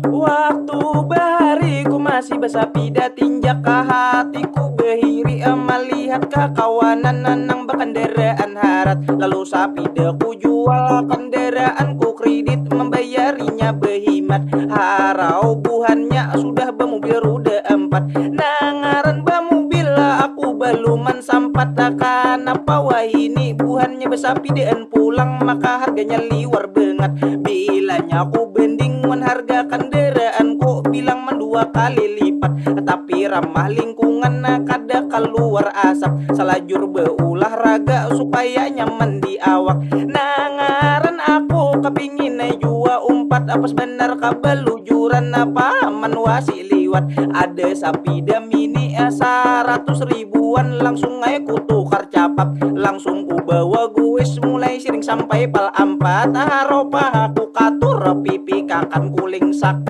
Waktu bahari ku masih besapi da tinjak ke hatiku behiri melihat kekawanan nanang berkendaraan harat. Lalu sapi ku jual kendaraan ku kredit membayarinya behimat. Harau buhannya sudah bermobil roda empat. Nangaran bermobil aku beluman sampat. Kenapa wah ini buhannya besapi dan pulang maka harganya liwar banget. Bilanya aku bandingkan harga kendaraan kok bilang mendua kali lipat. Tapi ramah lingkungan kada keluar asap. Selajur berolahraga supaya nyaman di awak. Nangaran aku kepingin jua umpat. Apa sebenar kabelujuran apa manuasi liwat. Ada sapi damini 100 ribuan. Langsung aja ku tukar capap. Langsung ku bawa gue mulai siring sampai pal ampat. Haropa aku katur pipi kakan kuling sak.